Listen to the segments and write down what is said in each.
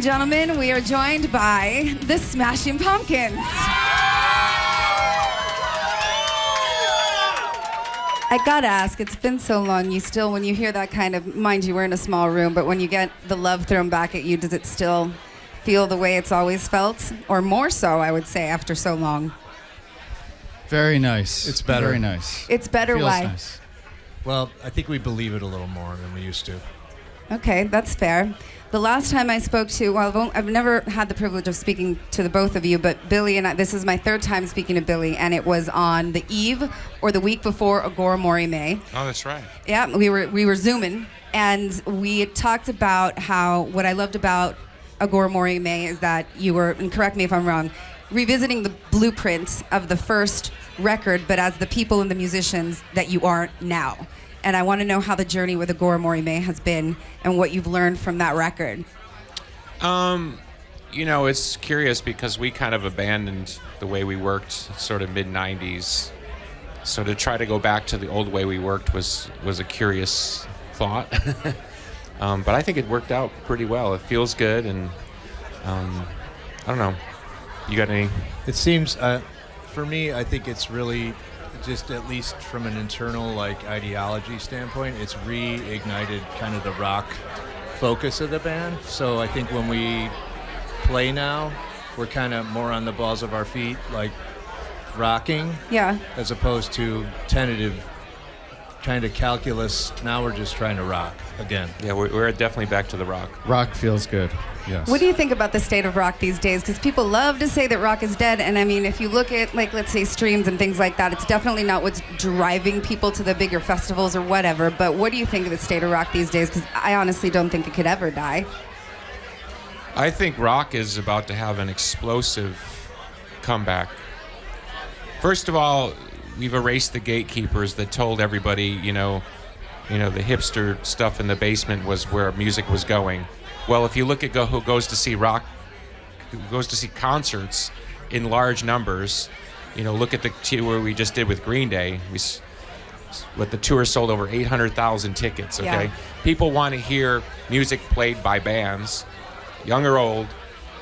gentlemen, we are joined by the Smashing Pumpkins. I gotta ask, it's been so long, you still, when you hear that kind of, mind you, we're in a small room, but when you get the love thrown back at you, does it still feel the way it's always felt? Or more so, I would say, after so long. Very nice. It's better. Very nice. It's better, Feels why? Nice. Well, I think we believe it a little more than we used to. Okay, that's fair. The last time I spoke to, well, I've never had the privilege of speaking to the both of you, but Billy and I, this is my third time speaking to Billy, and it was on the eve or the week before Agora Morime. Oh, that's right. Yeah, we were Zooming, and we talked about how what I loved about Agora Morime is that you were, and correct me if I'm wrong, revisiting the blueprint of the first record, but as the people and the musicians that you are now. And I want to know how the journey with Agora Morime has been and what you've learned from that record. You know, it's curious because we kind of abandoned the way we worked sort of mid-90s. So to try to go back to the old way we worked was a curious thought. But I think it worked out pretty well. It feels good, and I don't know. You got any? It seems, for me, I think it's really just, at least from an internal ideology standpoint, it's reignited kind of the rock focus of the band. So I think when we play now, we're kind of more on the balls of our feet, like rocking, Yeah. as opposed to tentative kind of calculus. Now we're just trying to rock again. Yeah, we're definitely back to the rock. Rock feels good. Yes. What do you think about the state of rock these days? Because people love to say that rock is dead, and I mean, if you look at, let's say, streams and things like that, it's definitely not what's driving people to the bigger festivals or whatever, but what do you think of the state of rock these days? Because I honestly don't think it could ever die. I think rock is about to have an explosive comeback. First of all, we've erased the gatekeepers that told everybody, you know, the hipster stuff in the basement was where music was going. Well, if you look at who goes to see rock, who goes to see concerts in large numbers, look at the tour we just did with Green Day. The tour sold over 800,000 tickets, okay? Yeah. People want to hear music played by bands, young or old,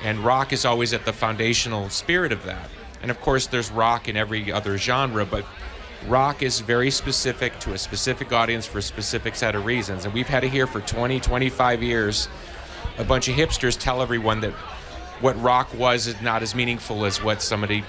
and rock is always at the foundational spirit of that. And of course, there's rock in every other genre, but rock is very specific to a specific audience for a specific set of reasons. And we've had to hear for 20, 25 years a bunch of hipsters tell everyone that what rock was is not as meaningful as what somebody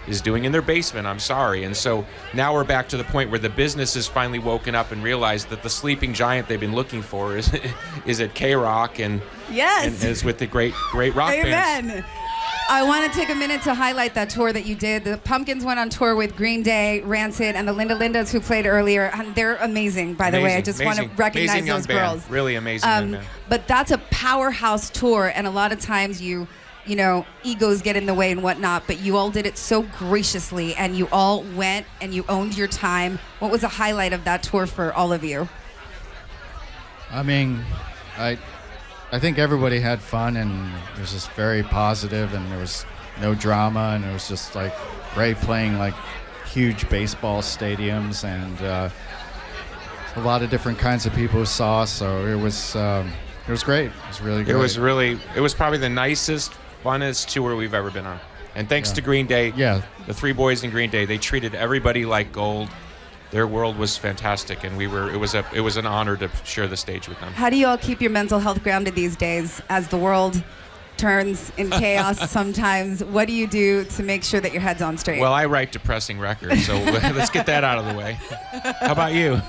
is doing in their basement. I'm sorry. And so now we're back to the point where the business has finally woken up and realized that the sleeping giant they've been looking for is at KROQ and Yes. and is with the great rock bands. Amen. I want to take a minute to highlight that tour that you did. The Pumpkins went on tour with Green Day, Rancid, and the Linda Lindas who played earlier. And they're amazing, by the way. I just want to recognize amazing young those band. girls. Really amazing young band. But that's a powerhouse tour, and a lot of times egos get in the way and whatnot, but you all did it so graciously, and you all went and you owned your time. What was a highlight of that tour for all of you? I mean, I think everybody had fun, and it was just very positive, and there was no drama, and it was just great playing huge baseball stadiums, and a lot of different kinds of people saw. So it was great. It was really great. It was probably the nicest, funnest tour we've ever been on. And thanks to Green Day, the three boys in Green Day, they treated everybody like gold. Their world was fantastic, and it was an honor to share the stage with them. How do you all keep your mental health grounded these days as the world turns in chaos sometimes? What do you do to make sure that your head's on straight? Well, I write depressing records, so let's get that out of the way. How about you?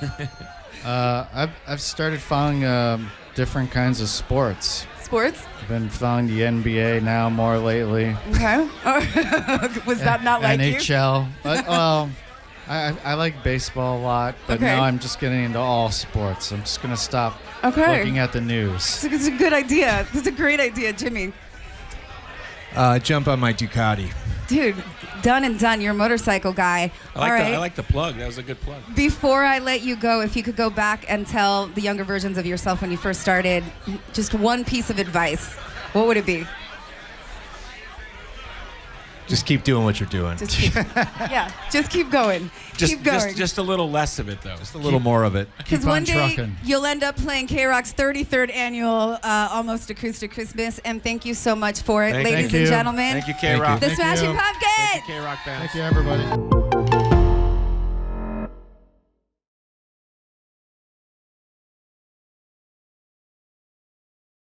I've started following different kinds of sports. Sports? I've been following the NBA now more lately. Okay. Was that not like you? NHL. Well, I like baseball a lot, but now I'm just getting into all sports. I'm just going to stop looking at the news. It's a good idea. It's a great idea, Jimmy. Jump on my Ducati. Dude, done and done. You're a motorcycle guy. I like the plug. That was a good plug. Before I let you go, if you could go back and tell the younger versions of yourself when you first started just one piece of advice, what would it be? Just keep doing what you're doing. Just keep, yeah, just keep going. Keep going. Just a little less of it, though. Just a little more of it. Because Keep on one day trucking. you'll end up playing KROQ's 33rd annual Almost Acoustic Christmas, and thank you so much for it, ladies you. and gentlemen. Thank you, KROQ. The Thank Smashing you. Pumpkins. Thank you, KROQ fans. Thank you, everybody.